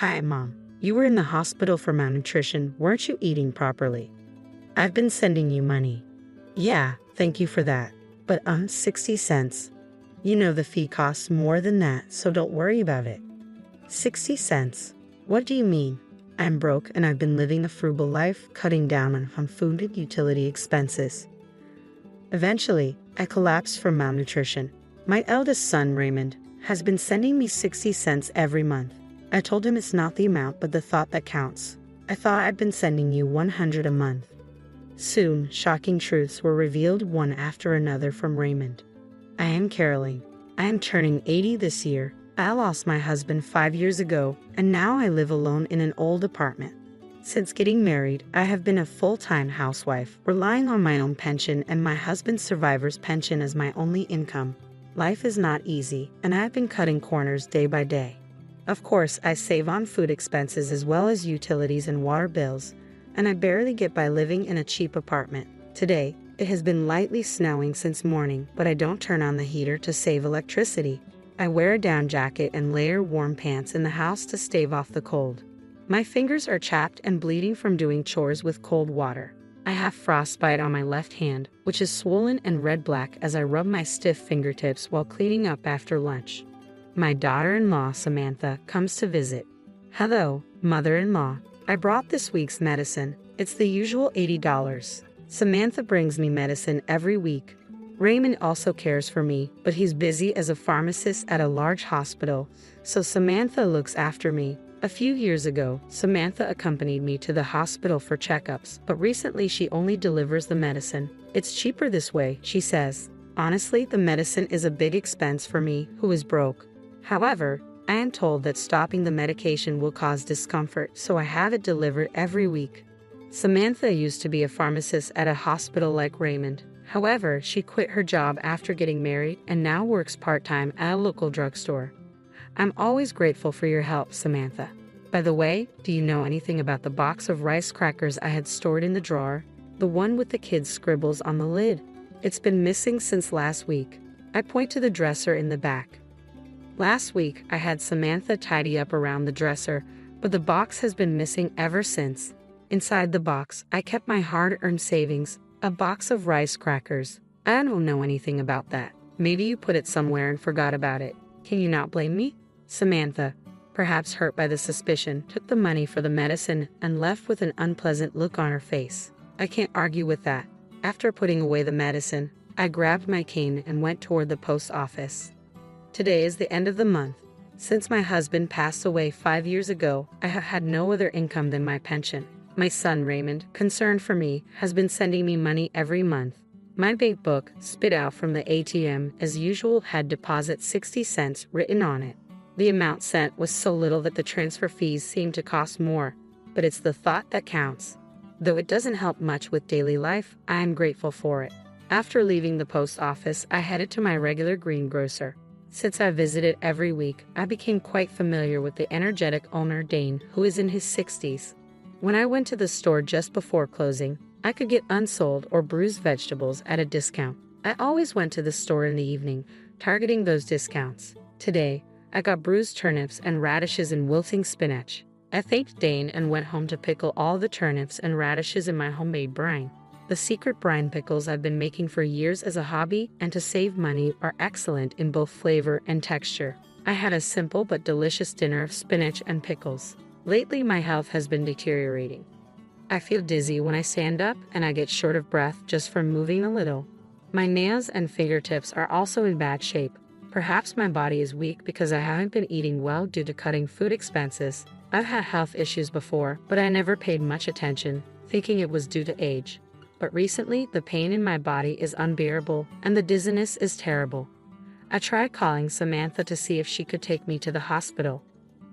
Hi, Mom. You were in the hospital for malnutrition. Weren't you eating properly? I've been sending you money. Yeah, thank you for that. But 60 cents. You know the fee costs more than that, so don't worry about it. 60 cents? What do you mean? I'm broke and I've been living a frugal life, cutting down on food and utility expenses. Eventually, I collapsed from malnutrition. My eldest son, Raymond, has been sending me 60 cents every month. I told him it's not the amount but the thought that counts. I thought I'd been sending you 100 a month. Soon, shocking truths were revealed one after another from Raymond. I am Caroline. I am turning 80 this year. I lost my husband 5 years ago, and now I live alone in an old apartment. Since getting married, I have been a full-time housewife, relying on my own pension and my husband's survivor's pension as my only income. Life is not easy, and I have been cutting corners day by day. Of course, I save on food expenses as well as utilities and water bills, and I barely get by living in a cheap apartment. Today, it has been lightly snowing since morning, but I don't turn on the heater to save electricity. I wear a down jacket and layer warm pants in the house to stave off the cold. My fingers are chapped and bleeding from doing chores with cold water. I have frostbite on my left hand, which is swollen and red-black as I rub my stiff fingertips while cleaning up after lunch. My daughter-in-law, Samantha, comes to visit. Hello, mother-in-law. I brought this week's medicine. It's the usual $80. Samantha brings me medicine every week. Raymond also cares for me, but he's busy as a pharmacist at a large hospital, so Samantha looks after me. A few years ago, Samantha accompanied me to the hospital for checkups, but recently she only delivers the medicine. It's cheaper this way, she says. Honestly, the medicine is a big expense for me, who is broke. However, I am told that stopping the medication will cause discomfort, so I have it delivered every week. Samantha used to be a pharmacist at a hospital like Raymond. However, she quit her job after getting married and now works part-time at a local drugstore. I'm always grateful for your help, Samantha. By the way, do you know anything about the box of rice crackers I had stored in the drawer? The one with the kids' scribbles on the lid. It's been missing since last week. I point to the dresser in the back. Last week, I had Samantha tidy up around the dresser, but the box has been missing ever since. Inside the box, I kept my hard-earned savings, a box of rice crackers. I don't know anything about that. Maybe you put it somewhere and forgot about it. Can you not blame me? Samantha, perhaps hurt by the suspicion, took the money for the medicine and left with an unpleasant look on her face. I can't argue with that. After putting away the medicine, I grabbed my cane and went toward the post office. Today is the end of the month. Since my husband passed away 5 years ago, I have had no other income than my pension. My son Raymond, concerned for me, has been sending me money every month. My bank book, spit out from the ATM as usual, had deposit 60 cents written on it. The amount sent was so little that the transfer fees seemed to cost more, but it's the thought that counts. Though it doesn't help much with daily life, I am grateful for it. After leaving the post office, I headed to my regular greengrocer. Since I visited every week, I became quite familiar with the energetic owner Dane, who is in his 60s. When I went to the store just before closing, I could get unsold or bruised vegetables at a discount. I always went to the store in the evening, targeting those discounts. Today, I got bruised turnips and radishes and wilting spinach. I thanked Dane and went home to pickle all the turnips and radishes in my homemade brine. The secret brine pickles I've been making for years as a hobby and to save money are excellent in both flavor and texture. I had a simple but delicious dinner of spinach and pickles. Lately, my health has been deteriorating. I feel dizzy when I stand up and I get short of breath just from moving a little. My nails and fingertips are also in bad shape. Perhaps my body is weak because I haven't been eating well due to cutting food expenses. I've had health issues before, but I never paid much attention, thinking it was due to age. But recently, the pain in my body is unbearable and the dizziness is terrible. I tried calling Samantha to see if she could take me to the hospital.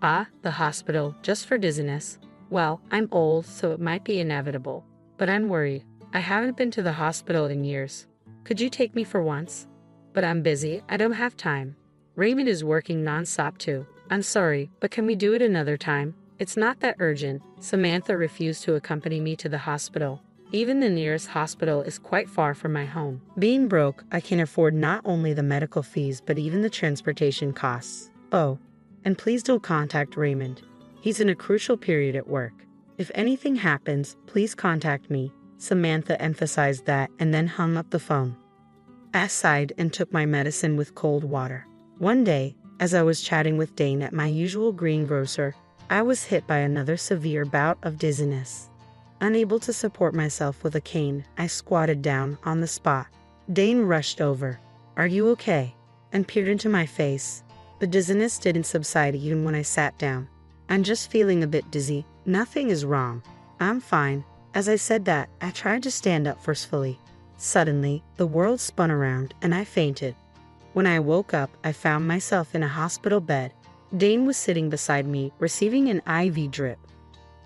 The hospital, just for dizziness. Well, I'm old, so it might be inevitable. But I'm worried. I haven't been to the hospital in years. Could you take me for once? But I'm busy. I don't have time. Raymond is working non-stop too. I'm sorry, but can we do it another time? It's not that urgent. Samantha refused to accompany me to the hospital. Even the nearest hospital is quite far from my home. Being broke, I can afford not only the medical fees, but even the transportation costs. Oh, and please don't contact Raymond. He's in a crucial period at work. If anything happens, please contact me. Samantha emphasized that and then hung up the phone. I sighed and took my medicine with cold water. One day, as I was chatting with Dane at my usual greengrocer, I was hit by another severe bout of dizziness. Unable to support myself with a cane, I squatted down on the spot. Dane rushed over. "Are you okay?" and peered into my face. The dizziness didn't subside even when I sat down. "I'm just feeling a bit dizzy. Nothing is wrong. I'm fine." As I said that, I tried to stand up forcefully. Suddenly, the world spun around and I fainted. When I woke up, I found myself in a hospital bed. Dane was sitting beside me, receiving an IV drip.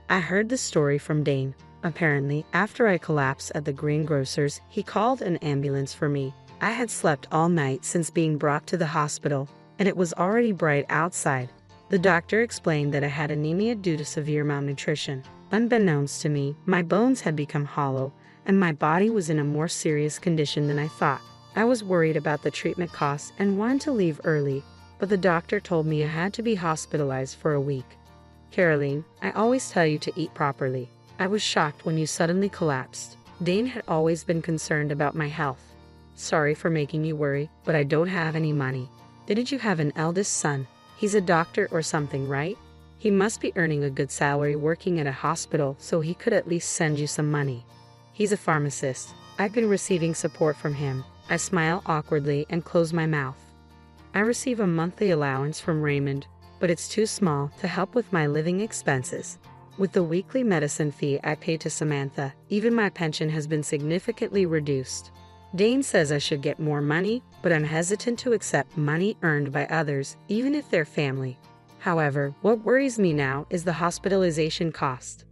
I heard the story from Dane. Apparently, after I collapsed at the greengrocer's, he called an ambulance for me. I had slept all night since being brought to the hospital, and it was already bright outside. The doctor explained that I had anemia due to severe malnutrition. Unbeknownst to me, my bones had become hollow, and my body was in a more serious condition than I thought. I was worried about the treatment costs and wanted to leave early, but the doctor told me I had to be hospitalized for a week. "Caroline, I always tell you to eat properly. I was shocked when you suddenly collapsed." Dane had always been concerned about my health. "Sorry for making you worry, but I don't have any money." "Didn't you have an eldest son? He's a doctor or something, right? He must be earning a good salary working at a hospital, so he could at least send you some money." "He's a pharmacist. I've been receiving support from him." I smile awkwardly and close my mouth. "I receive a monthly allowance from Raymond, but it's too small to help with my living expenses. With the weekly medicine fee I pay to Samantha, even my pension has been significantly reduced. Dane says I should get more money, but I'm hesitant to accept money earned by others, even if they're family. However, what worries me now is the hospitalization cost.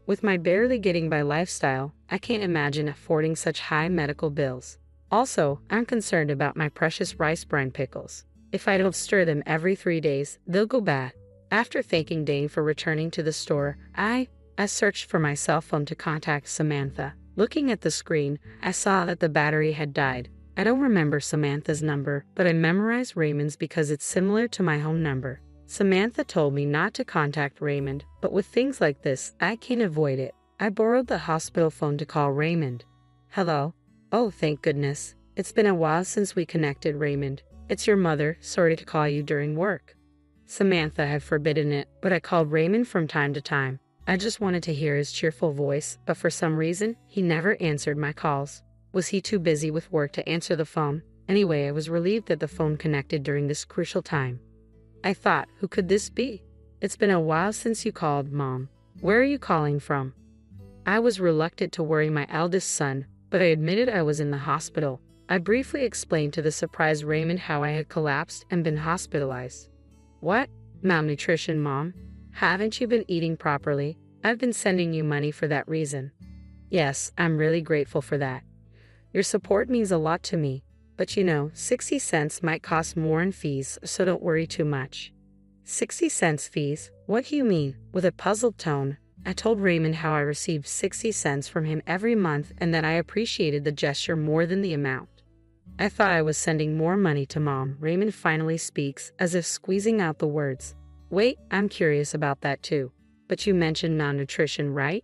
With my barely getting by lifestyle, I can't imagine affording such high medical bills. Also, I'm concerned about my precious rice brine pickles. If I don't stir them every 3 days, they'll go bad." After thanking Dane for returning to the store, I searched for my cell phone to contact Samantha. Looking at the screen, I saw that the battery had died. I don't remember Samantha's number, but I memorized Raymond's because it's similar to my home number. Samantha told me not to contact Raymond, but with things like this, I can't avoid it. I borrowed the hospital phone to call Raymond. "Hello? Oh, thank goodness. It's been a while since we connected, Raymond. It's your mother. Sorry to call you during work." Samantha had forbidden it, but I called Raymond from time to time. I just wanted to hear his cheerful voice, but for some reason, he never answered my calls. Was he too busy with work to answer the phone? Anyway, I was relieved that the phone connected during this crucial time. I thought, who could this be? "It's been a while since you called, Mom. Where are you calling from?" I was reluctant to worry my eldest son, but I admitted I was in the hospital. I briefly explained to the surprised Raymond how I had collapsed and been hospitalized. "What? Malnutrition, Mom? Haven't you been eating properly? I've been sending you money for that reason." "Yes, I'm really grateful for that. Your support means a lot to me, but 60 cents might cost more in fees, so don't worry too much." 60 cents fees? What do you mean? With a puzzled tone, I told Raymond how I received 60 cents from him every month and that I appreciated the gesture more than the amount. "I thought I was sending more money to Mom," Raymond finally speaks, as if squeezing out the words. "Wait, I'm curious about that too. But you mentioned malnutrition, right?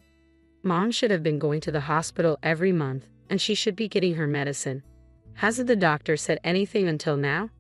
Mom should have been going to the hospital every month, and she should be getting her medicine. Hasn't the doctor said anything until now?"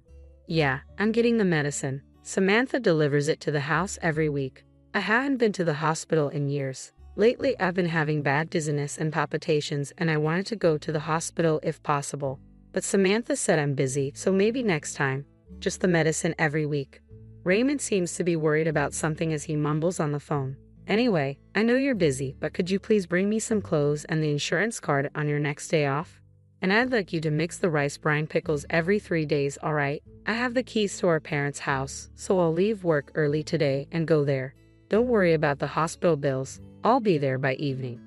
"Yeah, I'm getting the medicine. Samantha delivers it to the house every week. I haven't been to the hospital in years. Lately, I've been having bad dizziness and palpitations, and I wanted to go to the hospital if possible. But Samantha said I'm busy, so maybe next time. Just the medicine every week." Raymond seems to be worried about something as he mumbles on the phone. "Anyway, I know you're busy, but could you please bring me some clothes and the insurance card on your next day off? And I'd like you to mix the rice brine pickles every 3 days, all right? I have the keys to our parents' house, so I'll leave work early today and go there. Don't worry about the hospital bills. I'll be there by evening."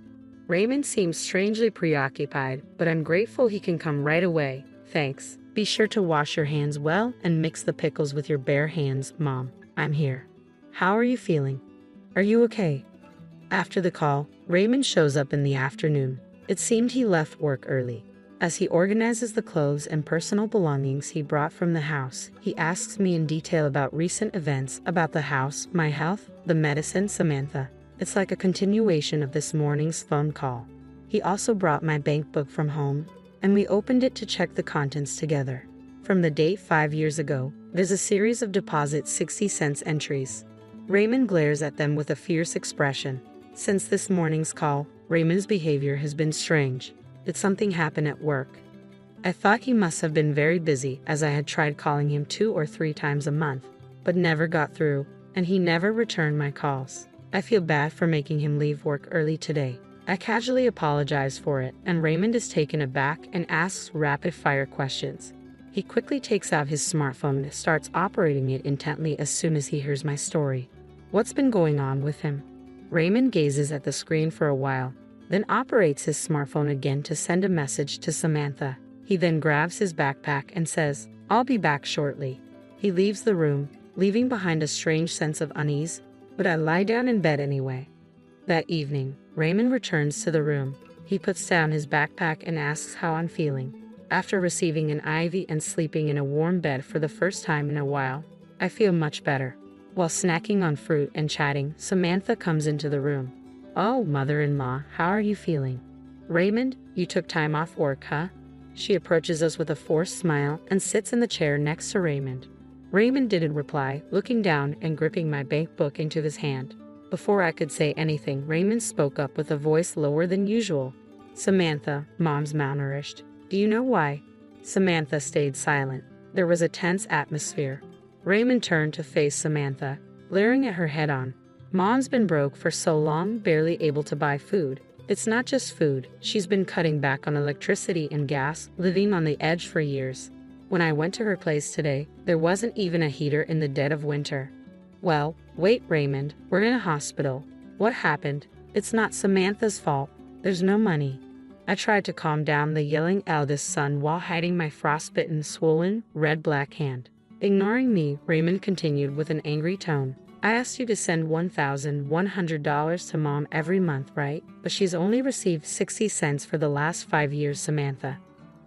Raymond seems strangely preoccupied, but I'm grateful he can come right away. "Thanks. Be sure to wash your hands well and mix the pickles with your bare hands, Mom. I'm here. How are you feeling? Are you okay?" After the call, Raymond shows up in the afternoon. It seemed he left work early. As he organizes the clothes and personal belongings he brought from the house, he asks me in detail about recent events, about the house, my health, The medicine, Samantha. It's like a continuation of this morning's phone call. He also brought my bank book from home, and we opened it to check the contents together. From the date 5 years ago, there's a series of deposit 60-cent entries. Raymond glares at them with a fierce expression. Since this morning's call, Raymond's behavior has been strange. Did something happen at work? I thought he must have been very busy, as I had tried calling him 2 or 3 times a month, but never got through, and he never returned my calls. I feel bad for making him leave work early today. I casually apologize for it, and Raymond is taken aback and asks rapid-fire questions. He quickly takes out his smartphone and starts operating it intently as soon as he hears my story. What's been going on with him? Raymond gazes at the screen for a while, then operates his smartphone again to send a message to Samantha. He then grabs his backpack and says, "I'll be back shortly." He leaves the room, leaving behind a strange sense of unease, but I lie down in bed anyway. That evening, Raymond returns to the room. He puts down his backpack and asks how I'm feeling. After receiving an IV and sleeping in a warm bed for the first time in a while, I feel much better. While snacking on fruit and chatting, Samantha comes into the room. "Oh, mother-in-law, how are you feeling?" "Raymond, you took time off work, huh?" She approaches us with a forced smile and sits in the chair next to Raymond. Raymond didn't reply, looking down and gripping my bank book into his hand. Before I could say anything, Raymond spoke up with a voice lower than usual. "Samantha, Mom's malnourished. Do you know why?" Samantha stayed silent. There was a tense atmosphere. Raymond turned to face Samantha, glaring at her head-on. "Mom's been broke for so long, barely able to buy food. It's not just food, she's been cutting back on electricity and gas, living on the edge for years. When I went to her place today, there wasn't even a heater in the dead of winter." "Well, wait, Raymond, we're in a hospital. What happened? It's not Samantha's fault. There's no money." I tried to calm down the yelling eldest son while hiding my frostbitten, swollen, red-black hand. Ignoring me, Raymond continued with an angry tone. "I asked you to send $1,100 to Mom every month, right? But she's only received 60 cents for the last 5 years, Samantha.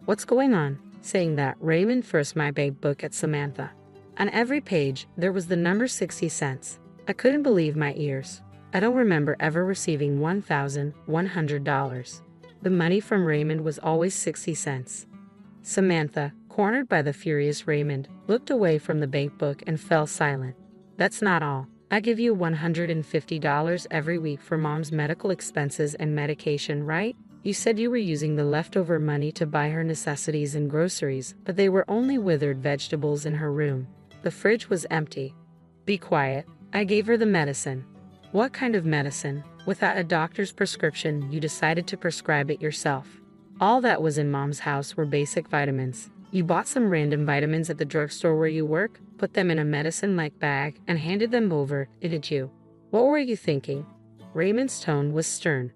What's going on?" Saying that, Raymond thrust my bank book at Samantha. On every page, there was the number 60 cents. I couldn't believe my ears. I don't remember ever receiving $1,100. The money from Raymond was always 60 cents. Samantha, cornered by the furious Raymond, looked away from the bank book and fell silent. "That's not all. I give you $150 every week for Mom's medical expenses and medication, right? You said you were using the leftover money to buy her necessities and groceries, but they were only withered vegetables in her room. The fridge was empty." "Be quiet. I gave her the medicine." "What kind of medicine? Without a doctor's prescription, you decided to prescribe it yourself." "All that was in Mom's house were basic vitamins. You bought some random vitamins at the drugstore where you work, put them in a medicine-like bag, and handed them over, didn't you? What were you thinking?" Raymond's tone was stern.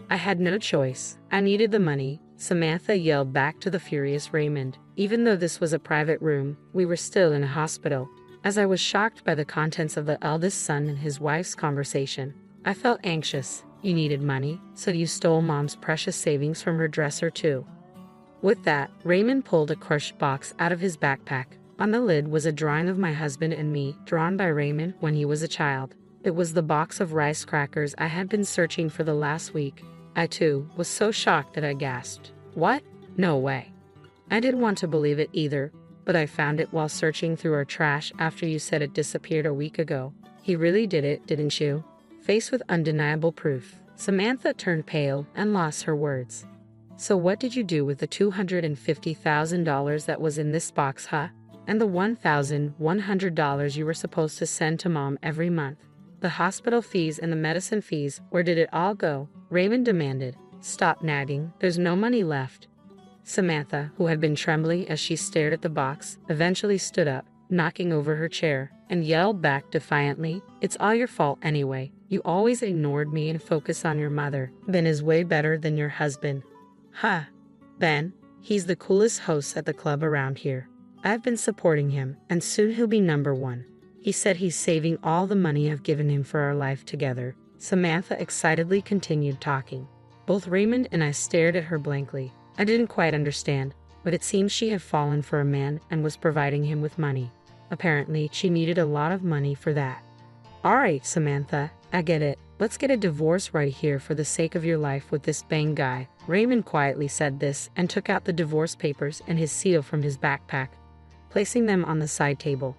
"I had no choice. I needed the money," Samantha yelled back to the furious Raymond. Even though this was a private room, we were still in a hospital. As I was shocked by the contents of the eldest son and his wife's conversation, I felt anxious. "You needed money, so you stole Mom's precious savings from her dresser too." With that, Raymond pulled a crushed box out of his backpack. On the lid was a drawing of my husband and me, drawn by Raymond when he was a child. It was the box of rice crackers I had been searching for the last week. I too was so shocked that I gasped. "What? No way." I didn't want to believe it either, but I found it while searching through our trash after you said it disappeared a week ago. "He really did it, didn't you?" Faced with undeniable proof, Samantha turned pale and lost her words. "So what did you do with the $250,000 that was in this box, huh? And the $1,100 you were supposed to send to Mom every month? The hospital fees and the medicine fees, where did it all go?" Raymond demanded. "Stop nagging, there's no money left." Samantha, who had been trembling as she stared at the box, eventually stood up, knocking over her chair, and yelled back defiantly, "It's all your fault anyway. You always ignored me and focused on your mother. Ben is way better than your husband." "Ha! Ben? He's the coolest host at the club around here. I've been supporting him, and soon he'll be #1. He said he's saving all the money I've given him for our life together." Samantha excitedly continued talking. Both Raymond and I stared at her blankly. I didn't quite understand, but it seemed she had fallen for a man and was providing him with money. Apparently, she needed a lot of money for that. All right, Samantha, I get it. Let's get a divorce right here for the sake of your life with this bang guy. Raymond quietly said this and took out the divorce papers and his seal from his backpack, placing them on the side table.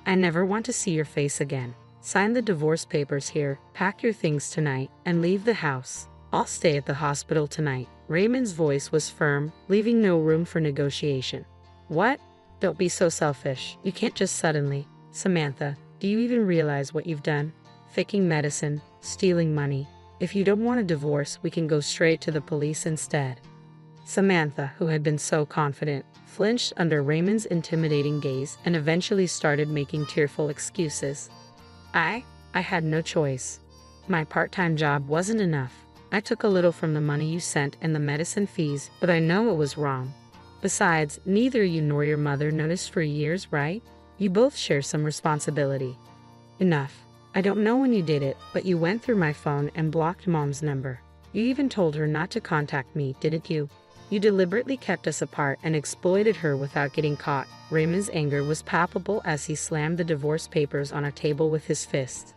I never want to see your face again. Sign the divorce papers here, pack your things tonight, and leave the house. I'll stay at the hospital tonight. Raymond's voice was firm, leaving no room for negotiation. What? Don't be so selfish. You can't just suddenly. Samantha, do you even realize what you've done? Faking medicine, stealing money. If you don't want a divorce, we can go straight to the police instead. Samantha, who had been so confident, flinched under Raymond's intimidating gaze and eventually started making tearful excuses. I had no choice. My part-time job wasn't enough. I took a little from the money you sent and the medicine fees, but I know it was wrong. Besides, neither you nor your mother noticed for years, right? You both share some responsibility. Enough. I don't know when you did it, but you went through my phone and blocked Mom's number. You even told her not to contact me, didn't you? You deliberately kept us apart and exploited her without getting caught. Raymond's anger was palpable as he slammed the divorce papers on a table with his fist.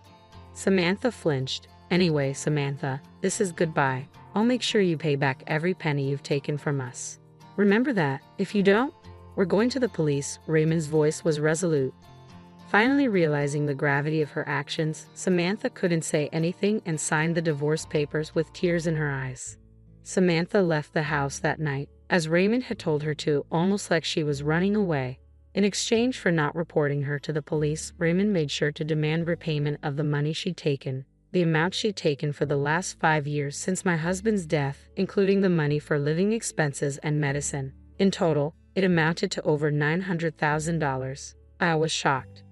Samantha flinched. Anyway, Samantha, this is goodbye. I'll make sure you pay back every penny you've taken from us. Remember that. If you don't, we're going to the police. Raymond's voice was resolute. Finally realizing the gravity of her actions, Samantha couldn't say anything and signed the divorce papers with tears in her eyes. Samantha left the house that night, as Raymond had told her to, almost like she was running away. In exchange for not reporting her to the police, Raymond made sure to demand repayment of the money she'd taken. The amount she'd taken for the last 5 years since my husband's death, including the money for living expenses and medicine. In total, it amounted to over $900,000. I was shocked.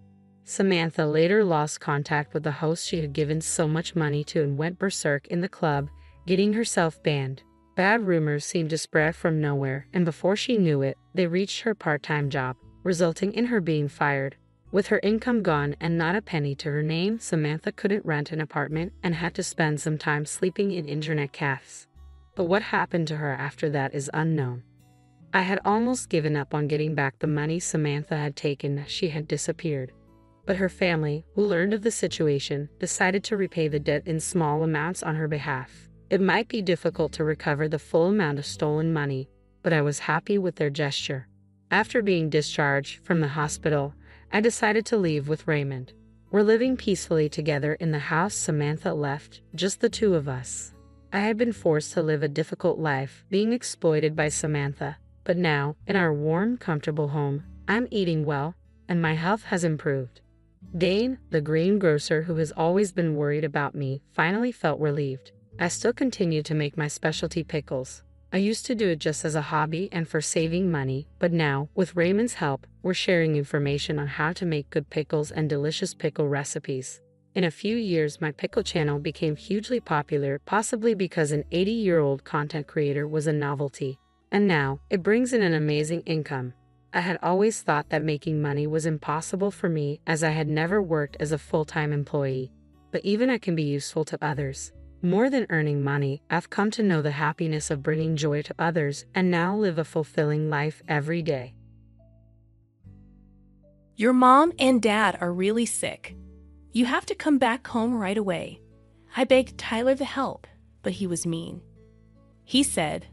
Samantha later lost contact with the host she had given so much money to and went berserk in the club, getting herself banned. Bad rumors seemed to spread from nowhere, and before she knew it, they reached her part-time job, resulting in her being fired. With her income gone and not a penny to her name, Samantha couldn't rent an apartment and had to spend some time sleeping in internet cafes. But what happened to her after that is unknown. I had almost given up on getting back the money Samantha had taken as she had disappeared. But her family, who learned of the situation, decided to repay the debt in small amounts on her behalf. It might be difficult to recover the full amount of stolen money, but I was happy with their gesture. After being discharged from the hospital, I decided to leave with Raymond. We're living peacefully together in the house Samantha left, just the two of us. I had been forced to live a difficult life, being exploited by Samantha, but now, in our warm, comfortable home, I'm eating well, and my health has improved. Dane, the greengrocer who has always been worried about me, finally felt relieved. I still continue to make my specialty pickles. I used to do it just as a hobby and for saving money, but now, with Raymond's help, we're sharing information on how to make good pickles and delicious pickle recipes. In a few years, my pickle channel became hugely popular, possibly because an 80-year-old content creator was a novelty. And now, it brings in an amazing income. I had always thought that making money was impossible for me, as I had never worked as a full-time employee. But even I can be useful to others. More than earning money, I've come to know the happiness of bringing joy to others and now live a fulfilling life every day. Your mom and dad are really sick. You have to come back home right away. I begged Tyler to help, but he was mean. He said,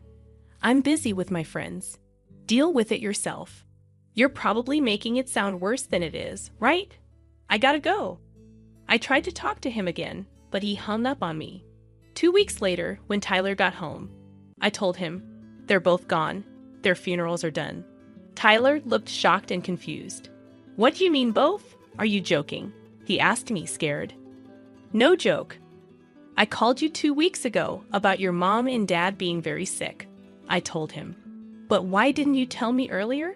"I'm busy with my friends. Deal with it yourself. You're probably making it sound worse than it is, right? I gotta go." I tried to talk to him again, but he hung up on me. 2 weeks later, when Tyler got home, I told him, "They're both gone. Their funerals are done." Tyler looked shocked and confused. "What do you mean both? Are you joking?" he asked me, scared. "No joke. I called you 2 weeks ago about your mom and dad being very sick," I told him. "But why didn't you tell me earlier?"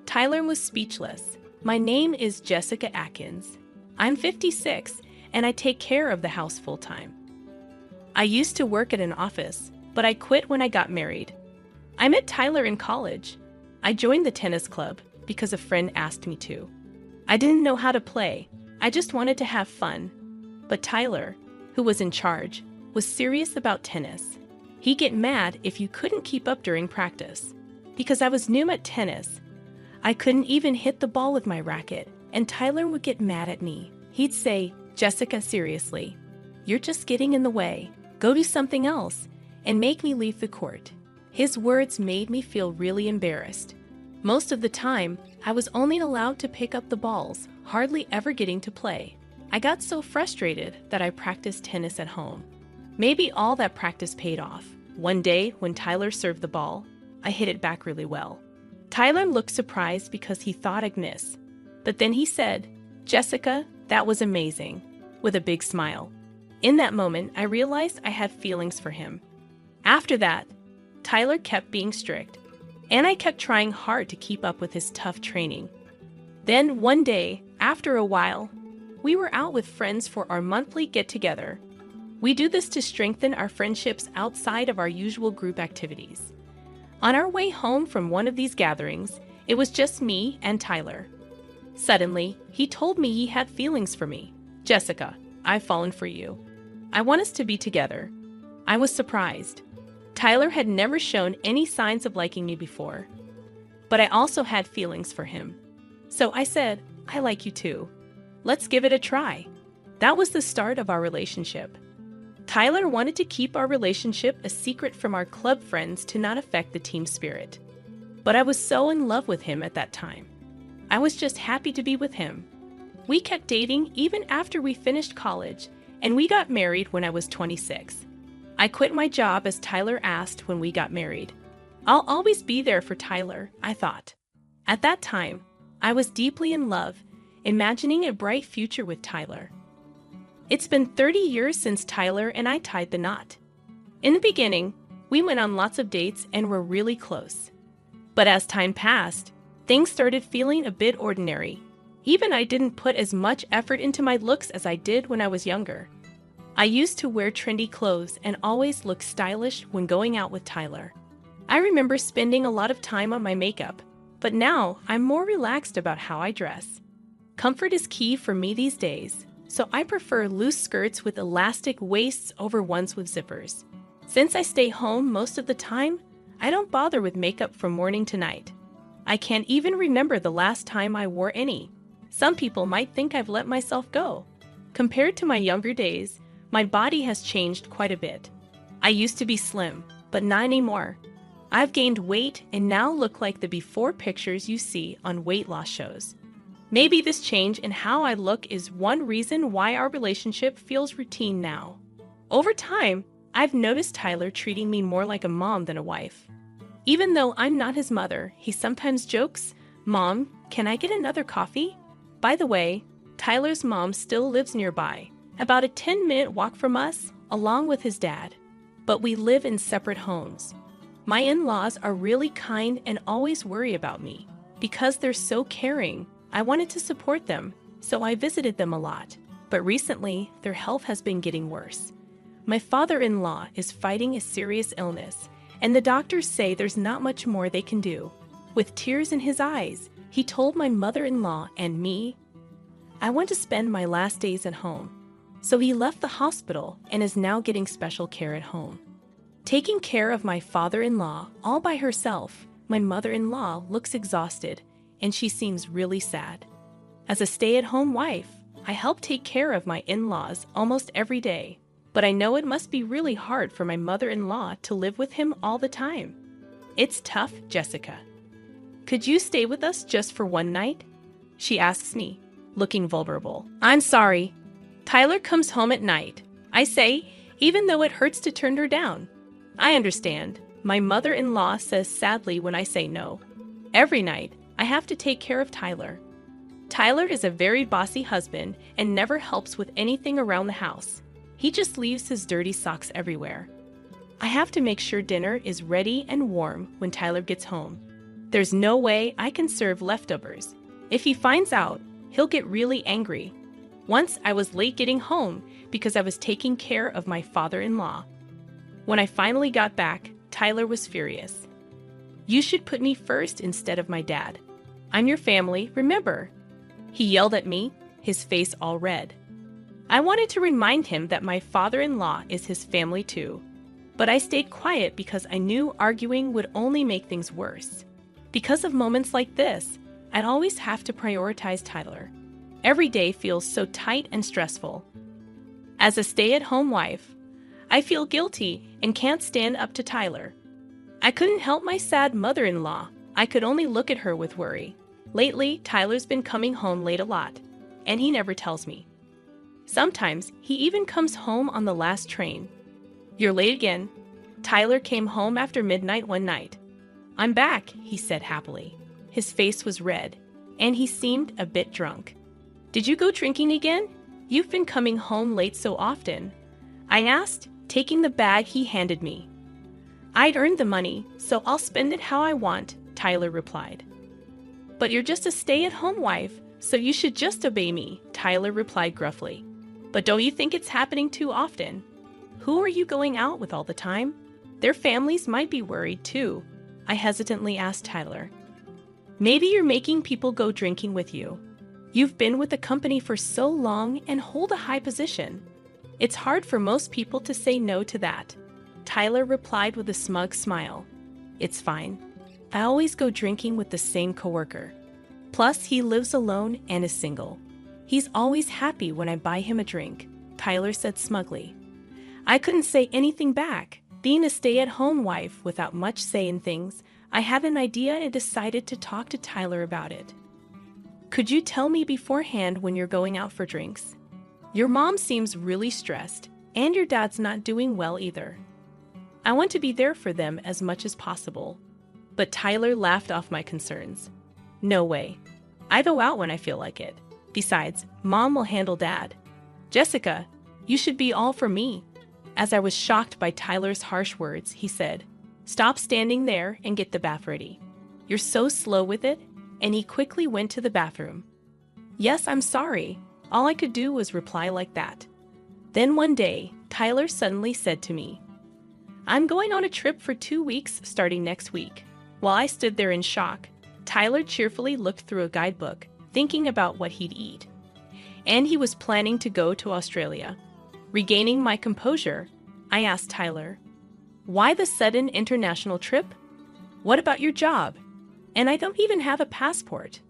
Tyler was speechless. "My name is Jessica Atkins. I'm 56, and I take care of the house full-time. I used to work at an office, but I quit when I got married. I met Tyler in college. I joined the tennis club because a friend asked me to. I didn't know how to play. I just wanted to have fun. But Tyler, who was in charge, was serious about tennis. He'd get mad if you couldn't keep up during practice. Because I was new at tennis, I couldn't even hit the ball with my racket, and Tyler would get mad at me. He'd say, Jessica, seriously. You're just getting in the way. Go do something else and make me leave the court. His words made me feel really embarrassed. Most of the time, I was only allowed to pick up the balls, hardly ever getting to play. I got so frustrated that I practiced tennis at home. Maybe all that practice paid off. One day, when Tyler served the ball, I hit it back really well. Tyler looked surprised because he thought I'd miss. But then he said, "Jessica, that was amazing," with a big smile. In that moment, I realized I had feelings for him. After that, Tyler kept being strict, and I kept trying hard to keep up with his tough training. Then one day, after a while, we were out with friends for our monthly get-together. We do this to strengthen our friendships outside of our usual group activities. On our way home from one of these gatherings, it was just me and Tyler. Suddenly, he told me he had feelings for me. "Jessica, I've fallen for you. I want us to be together." I was surprised. Tyler had never shown any signs of liking me before. But I also had feelings for him. So I said, "I like you too. Let's give it a try." That was the start of our relationship. Tyler wanted to keep our relationship a secret from our club friends to not affect the team spirit. But I was so in love with him at that time. I was just happy to be with him. We kept dating even after we finished college, and we got married when I was 26. I quit my job as Tyler asked when we got married. I'll always be there for Tyler, I thought. At that time, I was deeply in love, imagining a bright future with Tyler. It's been 30 years since Tyler and I tied the knot. In the beginning, we went on lots of dates and were really close. But as time passed, things started feeling a bit ordinary. Even I didn't put as much effort into my looks as I did when I was younger. I used to wear trendy clothes and always look stylish when going out with Tyler. I remember spending a lot of time on my makeup, but now I'm more relaxed about how I dress. Comfort is key for me these days, so I prefer loose skirts with elastic waists over ones with zippers. Since I stay home most of the time, I don't bother with makeup from morning to night. I can't even remember the last time I wore any. Some people might think I've let myself go. Compared to my younger days, my body has changed quite a bit. I used to be slim, but not anymore. I've gained weight and now look like the before pictures you see on weight loss shows. Maybe this change in how I look is one reason why our relationship feels routine now. Over time, I've noticed Tyler treating me more like a mom than a wife. Even though I'm not his mother, he sometimes jokes, "Mom, can I get another coffee?" By the way, Tyler's mom still lives nearby, about a 10-minute walk from us, along with his dad. But we live in separate homes. My in-laws are really kind and always worry about me. Because they're so caring, I wanted to support them, so I visited them a lot. But recently, their health has been getting worse. My father-in-law is fighting a serious illness, and the doctors say there's not much more they can do. With tears in his eyes, he told my mother-in-law and me, "I want to spend my last days at home." So he left the hospital and is now getting special care at home. Taking care of my father-in-law all by herself, my mother-in-law looks exhausted, and she seems really sad. As a stay-at-home wife, I help take care of my in-laws almost every day, but I know it must be really hard for my mother-in-law to live with him all the time. It's tough, Jessica. Could you stay with us just for one night? She asks me, looking vulnerable. I'm sorry. Tyler comes home at night, I say, even though it hurts to turn her down. I understand. My mother-in-law says sadly when I say no. Every night, I have to take care of Tyler. Tyler is a very bossy husband and never helps with anything around the house. He just leaves his dirty socks everywhere. I have to make sure dinner is ready and warm when Tyler gets home. There's no way I can serve leftovers. If he finds out, he'll get really angry. Once I was late getting home because I was taking care of my father-in-law. When I finally got back, Tyler was furious. "You should put me first instead of my dad. I'm your family, remember?" He yelled at me, his face all red. I wanted to remind him that my father-in-law is his family too. But I stayed quiet because I knew arguing would only make things worse. Because of moments like this, I'd always have to prioritize Tyler. Every day feels so tight and stressful. As a stay-at-home wife, I feel guilty and can't stand up to Tyler. I couldn't help my sad mother-in-law. I could only look at her with worry. Lately, Tyler's been coming home late a lot, and he never tells me. Sometimes, he even comes home on the last train. You're late again. Tyler came home after midnight one night. I'm back, he said happily. His face was red, and he seemed a bit drunk. Did you go drinking again? You've been coming home late so often, I asked, taking the bag he handed me. I'd earned the money, so I'll spend it how I want, Tyler replied. But you're just a stay-at-home wife, so you should just obey me, Tyler replied gruffly. But don't you think it's happening too often? Who are you going out with all the time? Their families might be worried too, I hesitantly asked Tyler. Maybe you're making people go drinking with you. You've been with the company for so long and hold a high position. It's hard for most people to say no to that. Tyler replied with a smug smile. It's fine. I always go drinking with the same coworker. Plus, he lives alone and is single. He's always happy when I buy him a drink, Tyler said smugly. I couldn't say anything back. Being a stay-at-home wife without much say in things, I had an idea and decided to talk to Tyler about it. Could you tell me beforehand when you're going out for drinks? Your mom seems really stressed, and your dad's not doing well either. I want to be there for them as much as possible. But Tyler laughed off my concerns. No way. I go out when I feel like it. Besides, Mom will handle Dad. Jessica, you should be all for me. As I was shocked by Tyler's harsh words, he said, Stop standing there and get the bath ready. You're so slow with it, and he quickly went to the bathroom. Yes, I'm sorry. All I could do was reply like that. Then one day, Tyler suddenly said to me, I'm going on a trip for 2 weeks starting next week. While I stood there in shock, Tyler cheerfully looked through a guidebook, thinking about what he'd eat. And he was planning to go to Australia. Regaining my composure, I asked Tyler, Why the sudden international trip? What about your job? And I don't even have a passport.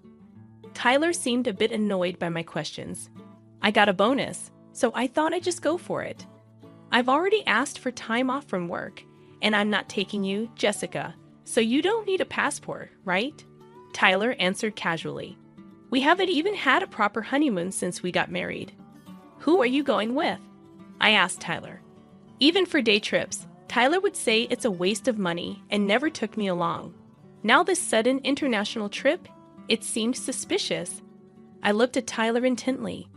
Tyler seemed a bit annoyed by my questions. I got a bonus, so I thought I'd just go for it. I've already asked for time off from work, and I'm not taking you, Jessica, so you don't need a passport, right? Tyler answered casually. We haven't even had a proper honeymoon since we got married. Who are you going with? I asked Tyler. Even for day trips, Tyler would say it's a waste of money and never took me along. Now this sudden international trip, it seemed suspicious. I looked at Tyler intently.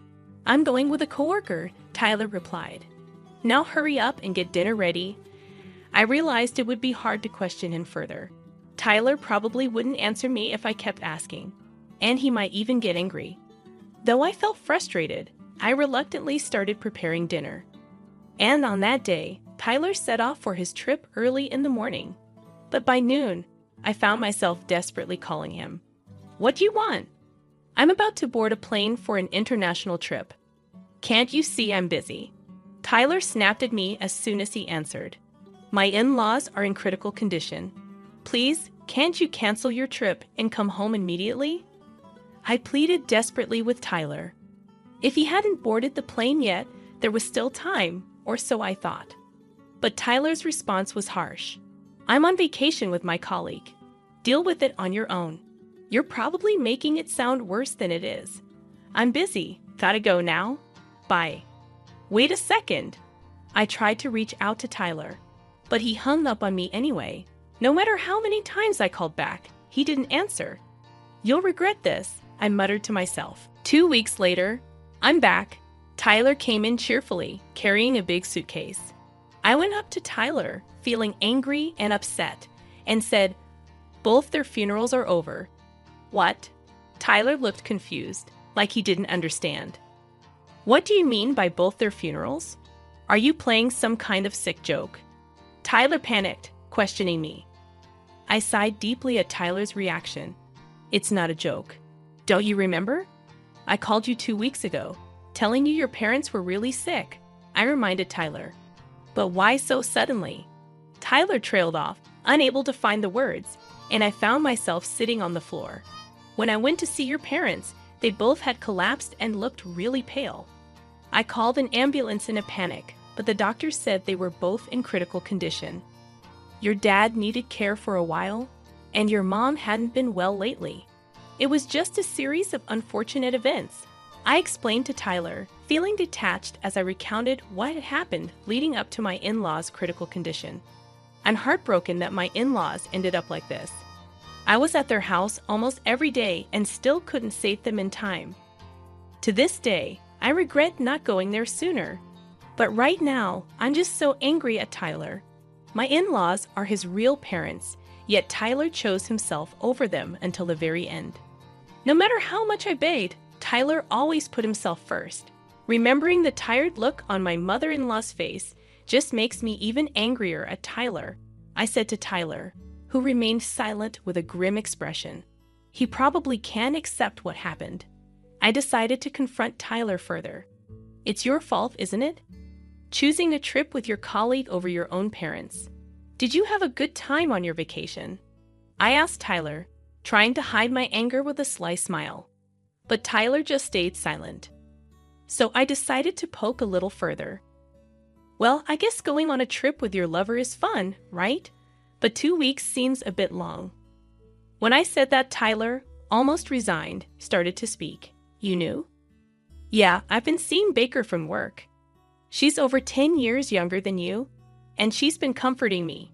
I'm going with a coworker, Tyler replied. Now hurry up and get dinner ready. I realized it would be hard to question him further. Tyler probably wouldn't answer me if I kept asking, and he might even get angry. Though I felt frustrated, I reluctantly started preparing dinner. And on that day, Tyler set off for his trip early in the morning. But by noon, I found myself desperately calling him. What do you want? I'm about to board a plane for an international trip. Can't you see I'm busy? Tyler snapped at me as soon as he answered. My in-laws are in critical condition. Please, can't you cancel your trip and come home immediately? I pleaded desperately with Tyler. If he hadn't boarded the plane yet, there was still time, or so I thought. But Tyler's response was harsh. I'm on vacation with my colleague. Deal with it on your own. You're probably making it sound worse than it is. I'm busy. Gotta go now. Bye. Wait a second. I tried to reach out to Tyler, but he hung up on me anyway. No matter how many times I called back, he didn't answer. You'll regret this, I muttered to myself. 2 weeks later, I'm back. Tyler came in cheerfully, carrying a big suitcase. I went up to Tyler, feeling angry and upset, and said, Both their funerals are over. What? Tyler looked confused, like he didn't understand. What do you mean by both their funerals? Are you playing some kind of sick joke? Tyler panicked, questioning me. I sighed deeply at Tyler's reaction. It's not a joke. Don't you remember? I called you 2 weeks ago, telling you your parents were really sick. I reminded Tyler. But why so suddenly? Tyler trailed off, unable to find the words, and I found myself sitting on the floor. When I went to see your parents, They both had collapsed and looked really pale. I called an ambulance in a panic, but the doctor said they were both in critical condition. Your dad needed care for a while, and your mom hadn't been well lately. It was just a series of unfortunate events. I explained to Tyler, feeling detached as I recounted what had happened leading up to my in-laws' critical condition. I'm heartbroken that my in-laws ended up like this. I was at their house almost every day and still couldn't save them in time. To this day, I regret not going there sooner. But right now, I'm just so angry at Tyler. My in-laws are his real parents, yet Tyler chose himself over them until the very end. No matter how much I begged, Tyler always put himself first. Remembering the tired look on my mother-in-law's face just makes me even angrier at Tyler. I said to Tyler, who remained silent with a grim expression. He probably can't accept what happened. I decided to confront Tyler further. It's your fault, isn't it? Choosing a trip with your colleague over your own parents. Did you have a good time on your vacation? I asked Tyler, trying to hide my anger with a sly smile. But Tyler just stayed silent. So I decided to poke a little further. Well, I guess going on a trip with your lover is fun, right? But 2 weeks seems a bit long. When I said that, Tyler, almost resigned, started to speak. You knew? Yeah, I've been seeing Baker from work. She's over 10 years younger than you, and she's been comforting me.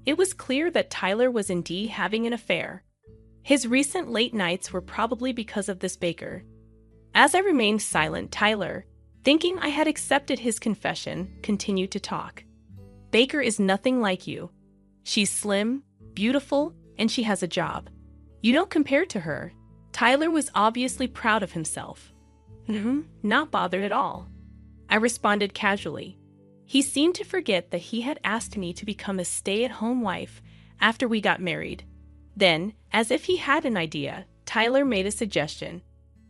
It was clear that Tyler was indeed having an affair. His recent late nights were probably because of this Baker. As I remained silent, Tyler, thinking I had accepted his confession, continued to talk. Baker is nothing like you. She's slim, beautiful, and she has a job. You don't compare to her. Tyler was obviously proud of himself. Not bothered at all. I responded casually. He seemed to forget that he had asked me to become a stay-at-home wife after we got married. Then, as if he had an idea, Tyler made a suggestion.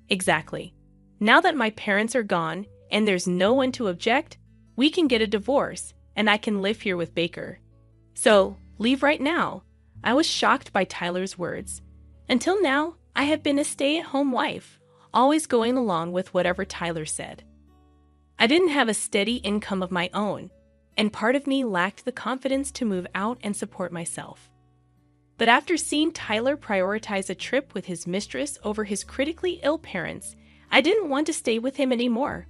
Exactly. Now that my parents are gone and there's no one to object, we can get a divorce and I can live here with Baker. So, leave right now. I was shocked by Tyler's words. Until now, I have been a stay-at-home wife, always going along with whatever Tyler said. I didn't have a steady income of my own, and part of me lacked the confidence to move out and support myself. But after seeing Tyler prioritize a trip with his mistress over his critically ill parents, I didn't want to stay with him anymore.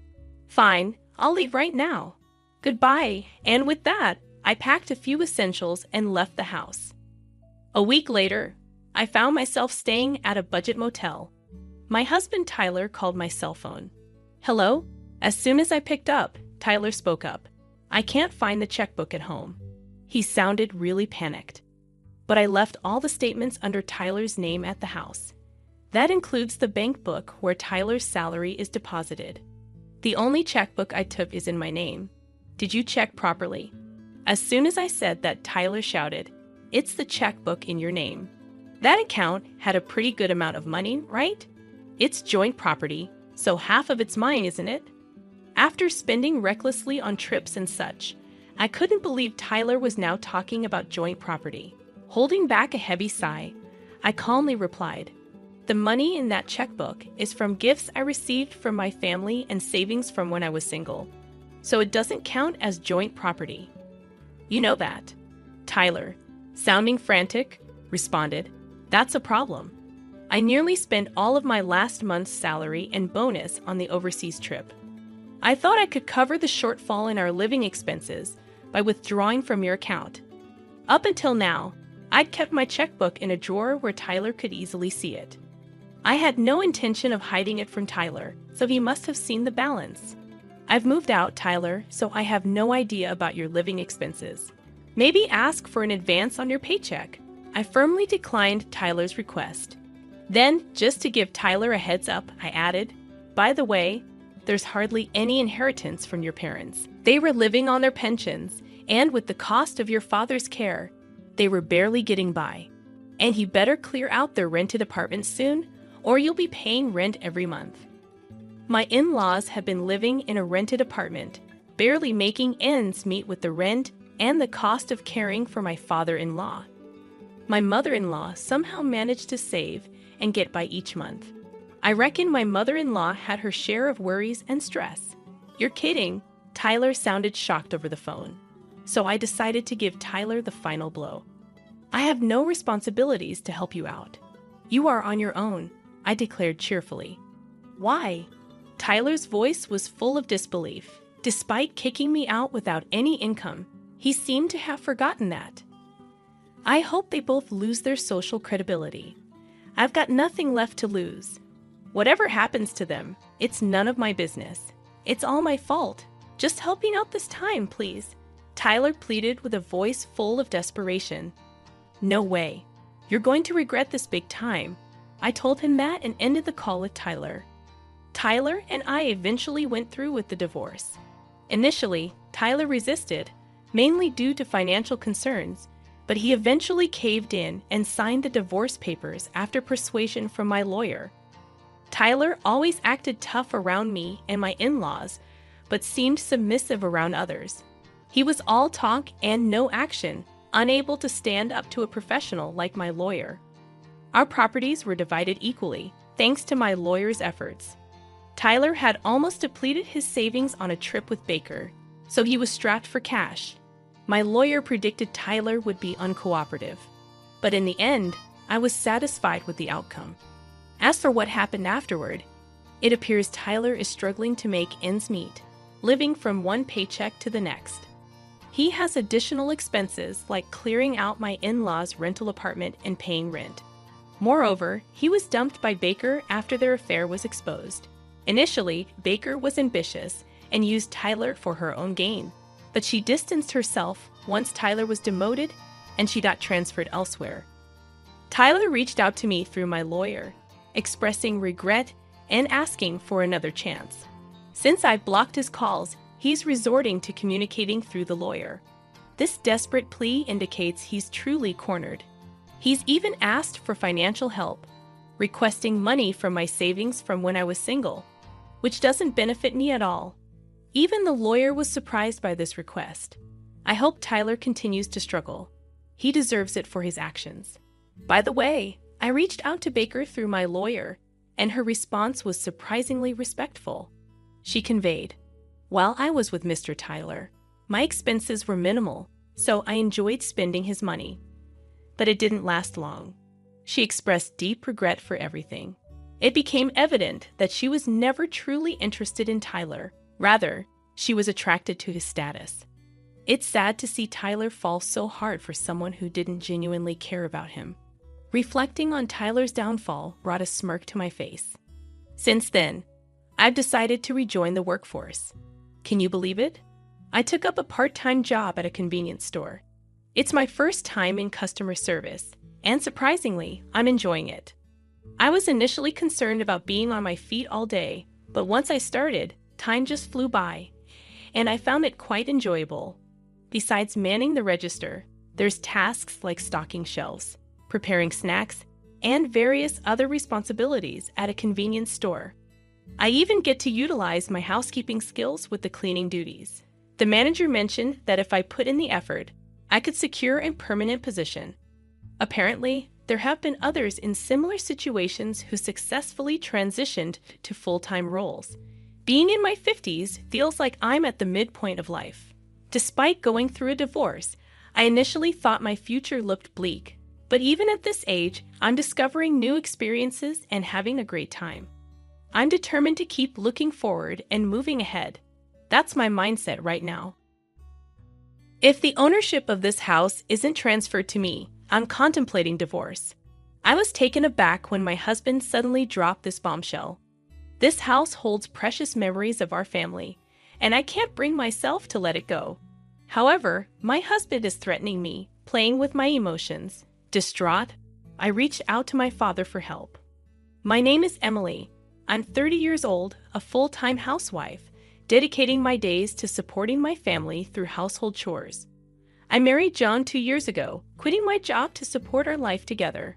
Fine, I'll leave right now. Goodbye, and with that, I packed a few essentials and left the house. A week later, I found myself staying at a budget motel. My husband Tyler called my cell phone. Hello? As soon as I picked up, Tyler spoke up. I can't find the checkbook at home. He sounded really panicked. But I left all the statements under Tyler's name at the house. That includes the bank book where Tyler's salary is deposited. The only checkbook I took is in my name. Did you check properly? As soon as I said that, Tyler shouted, "It's the checkbook in your name." That account had a pretty good amount of money, right? It's joint property, so half of it's mine, isn't it? After spending recklessly on trips and such, I couldn't believe Tyler was now talking about joint property. Holding back a heavy sigh, I calmly replied, "The money in that checkbook is from gifts I received from my family and savings from when I was single, so it doesn't count as joint property." You know that. Tyler, sounding frantic, responded, "That's a problem. I nearly spent all of my last month's salary and bonus on the overseas trip. I thought I could cover the shortfall in our living expenses by withdrawing from your account. Up until now, I'd kept my checkbook in a drawer where Tyler could easily see it. I had no intention of hiding it from Tyler, so he must have seen the balance. I've moved out, Tyler, so I have no idea about your living expenses. Maybe ask for an advance on your paycheck." I firmly declined Tyler's request. Then, just to give Tyler a heads up, I added, "By the way, there's hardly any inheritance from your parents. They were living on their pensions, and with the cost of your father's care, they were barely getting by. And you better clear out their rented apartment soon, or you'll be paying rent every month." My in-laws have been living in a rented apartment, barely making ends meet with the rent and the cost of caring for my father-in-law. My mother-in-law somehow managed to save and get by each month. I reckon my mother-in-law had her share of worries and stress. You're kidding. Tyler sounded shocked over the phone. So I decided to give Tyler the final blow. I have no responsibilities to help you out. You are on your own, I declared cheerfully. Why? Tyler's voice was full of disbelief. Despite kicking me out without any income, he seemed to have forgotten that. I hope they both lose their social credibility. I've got nothing left to lose. Whatever happens to them, it's none of my business. It's all my fault. Just help me out this time, please. Tyler pleaded with a voice full of desperation. No way. You're going to regret this big time. I told him that and ended the call with Tyler. Tyler and I eventually went through with the divorce. Initially, Tyler resisted, mainly due to financial concerns, but he eventually caved in and signed the divorce papers after persuasion from my lawyer. Tyler always acted tough around me and my in-laws, but seemed submissive around others. He was all talk and no action, unable to stand up to a professional like my lawyer. Our properties were divided equally, thanks to my lawyer's efforts. Tyler had almost depleted his savings on a trip with Baker, so he was strapped for cash. My lawyer predicted Tyler would be uncooperative, but in the end, I was satisfied with the outcome. As for what happened afterward, it appears Tyler is struggling to make ends meet, living from one paycheck to the next. He has additional expenses like clearing out my in-laws' rental apartment and paying rent. Moreover, he was dumped by Baker after their affair was exposed. Initially, Baker was ambitious and used Tyler for her own gain, but she distanced herself once Tyler was demoted and she got transferred elsewhere. Tyler reached out to me through my lawyer, expressing regret and asking for another chance. Since I've blocked his calls, he's resorting to communicating through the lawyer. This desperate plea indicates he's truly cornered. He's even asked for financial help, requesting money from my savings from when I was single, which doesn't benefit me at all. Even the lawyer was surprised by this request. I hope Tyler continues to struggle. He deserves it for his actions. By the way, I reached out to Baker through my lawyer, and her response was surprisingly respectful. She conveyed, "While I was with Mr. Tyler, my expenses were minimal, so I enjoyed spending his money. But it didn't last long." She expressed deep regret for everything. It became evident that she was never truly interested in Tyler. Rather, she was attracted to his status. It's sad to see Tyler fall so hard for someone who didn't genuinely care about him. Reflecting on Tyler's downfall brought a smirk to my face. Since then, I've decided to rejoin the workforce. Can you believe it? I took up a part-time job at a convenience store. It's my first time in customer service, and surprisingly, I'm enjoying it. I was initially concerned about being on my feet all day, but once I started, time just flew by, and I found it quite enjoyable. Besides manning the register, there's tasks like stocking shelves, preparing snacks, and various other responsibilities at a convenience store. I even get to utilize my housekeeping skills with the cleaning duties. The manager mentioned that if I put in the effort, I could secure a permanent position. Apparently, there have been others in similar situations who successfully transitioned to full-time roles. Being in my 50s feels like I'm at the midpoint of life. Despite going through a divorce, I initially thought my future looked bleak. But even at this age, I'm discovering new experiences and having a great time. I'm determined to keep looking forward and moving ahead. That's my mindset right now. If the ownership of this house isn't transferred to me, I'm contemplating divorce. I was taken aback when my husband suddenly dropped this bombshell. This house holds precious memories of our family, and I can't bring myself to let it go. However, my husband is threatening me, playing with my emotions. Distraught, I reached out to my father for help. My name is Emily. I'm 30 years old, a full-time housewife, dedicating my days to supporting my family through household chores. I married John 2 years ago, quitting my job to support our life together.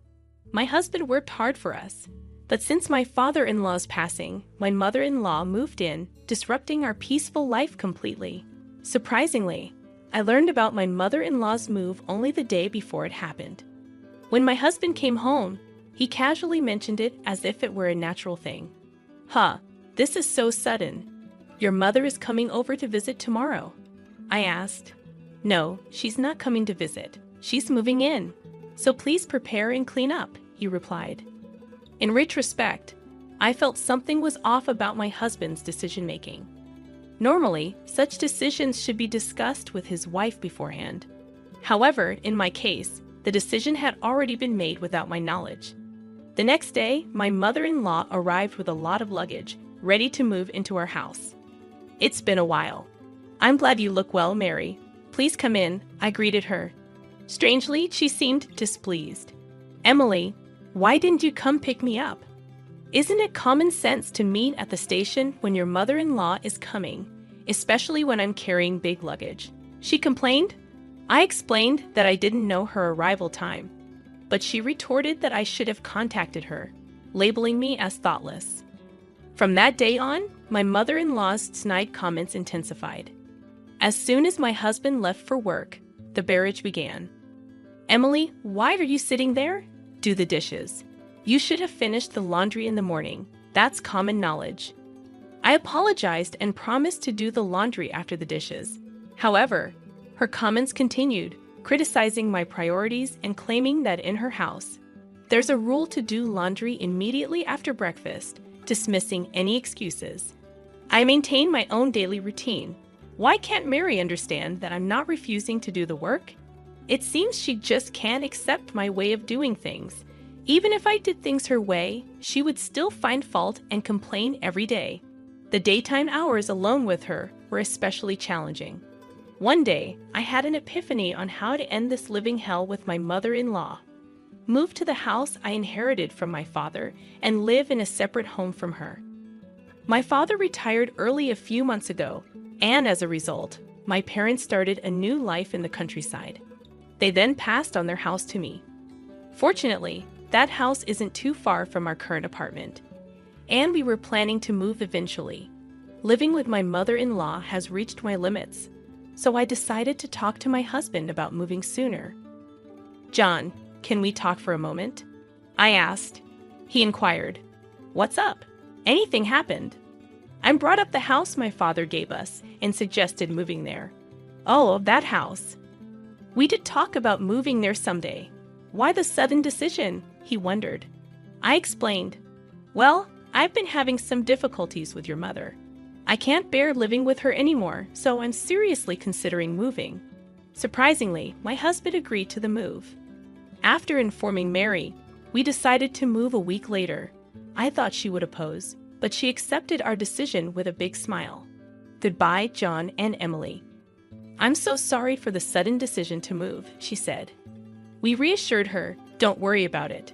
My husband worked hard for us, but since my father-in-law's passing, my mother-in-law moved in, disrupting our peaceful life completely. Surprisingly, I learned about my mother-in-law's move only the day before it happened. When my husband came home, He casually mentioned it as if it were a natural thing. Huh, this is so sudden. Your mother is coming over to visit tomorrow? I asked. No, she's not coming to visit. She's moving in. So please prepare and clean up, he replied. In retrospect, I felt something was off about my husband's decision-making. Normally, such decisions should be discussed with his wife beforehand. However, in my case, the decision had already been made without my knowledge. The next day, my mother-in-law arrived with a lot of luggage, ready to move into our house. It's been a while. I'm glad you look well, Mary. Please come in, I greeted her. Strangely, she seemed displeased. Emily, why didn't you come pick me up? Isn't it common sense to meet at the station when your mother-in-law is coming, especially when I'm carrying big luggage? She complained. I explained that I didn't know her arrival time, but she retorted that I should have contacted her, labeling me as thoughtless. From that day on, my mother-in-law's snide comments intensified. As soon as my husband left for work, the barrage began. Emily, why are you sitting there? Do the dishes. You should have finished the laundry in the morning. That's common knowledge. I apologized and promised to do the laundry after the dishes. However, her comments continued, criticizing my priorities and claiming that in her house, there's a rule to do laundry immediately after breakfast, dismissing any excuses. I maintain my own daily routine. Why can't Mary understand that I'm not refusing to do the work? It seems she just can't accept my way of doing things. Even if I did things her way, she would still find fault and complain every day. The daytime hours alone with her were especially challenging. One day, I had an epiphany on how to end this living hell with my mother-in-law. Move to the house I inherited from my father and live in a separate home from her. My father retired early a few months ago, and as a result, my parents started a new life in the countryside. They then passed on their house to me. Fortunately, that house isn't too far from our current apartment, and we were planning to move eventually. Living with my mother-in-law has reached my limits, so I decided to talk to my husband about moving sooner. John, can we talk for a moment? I asked. He inquired, What's up? Anything happened? I brought up the house my father gave us and suggested moving there. Oh, that house. We did talk about moving there someday. Why the sudden decision? He wondered. I explained. Well, I've been having some difficulties with your mother. I can't bear living with her anymore, so I'm seriously considering moving. Surprisingly, my husband agreed to the move. After informing Mary, we decided to move a week later. I thought she would oppose, but she accepted our decision with a big smile. Goodbye, John and Emily. I'm so sorry for the sudden decision to move, she said. We reassured her, don't worry about it.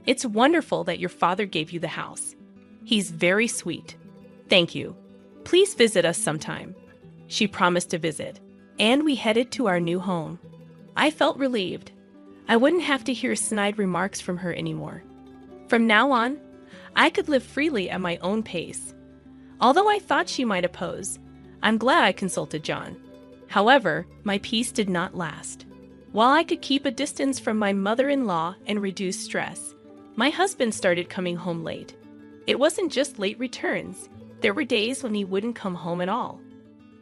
It's wonderful that your father gave you the house. He's very sweet. Thank you. Please visit us sometime. She promised to visit, and we headed to our new home. I felt relieved. I wouldn't have to hear snide remarks from her anymore. From now on, I could live freely at my own pace. Although I thought she might oppose, I'm glad I consulted John. However, my peace did not last. While I could keep a distance from my mother-in-law and reduce stress, my husband started coming home late. It wasn't just late returns. There were days when he wouldn't come home at all.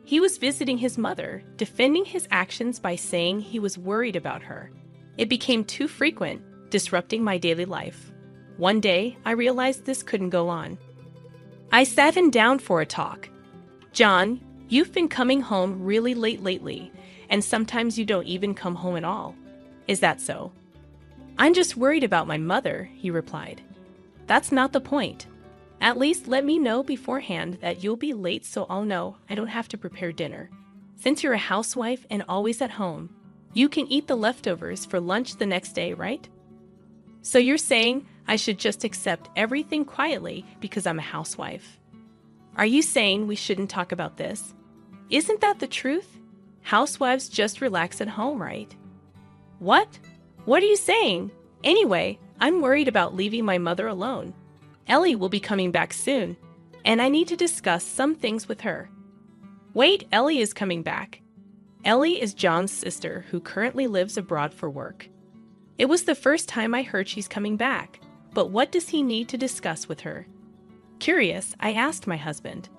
He was visiting his mother, defending his actions by saying he was worried about her. It became too frequent, disrupting my daily life. One day, I realized this couldn't go on. I sat him down for a talk. John, you've been coming home really late lately, and sometimes you don't even come home at all. Is that so? I'm just worried about my mother, he replied. That's not the point. At least let me know beforehand that you'll be late so I'll know I don't have to prepare dinner. Since you're a housewife and always at home, you can eat the leftovers for lunch the next day, right? So you're saying I should just accept everything quietly because I'm a housewife? Are you saying we shouldn't talk about this? Isn't that the truth? Housewives just relax at home, right? What? What are you saying? Anyway, I'm worried about leaving my mother alone. Ellie will be coming back soon, and I need to discuss some things with her. Wait, Ellie is coming back. Ellie is John's sister who currently lives abroad for work. It was the first time I heard she's coming back. But what does he need to discuss with her? Curious, I asked my husband.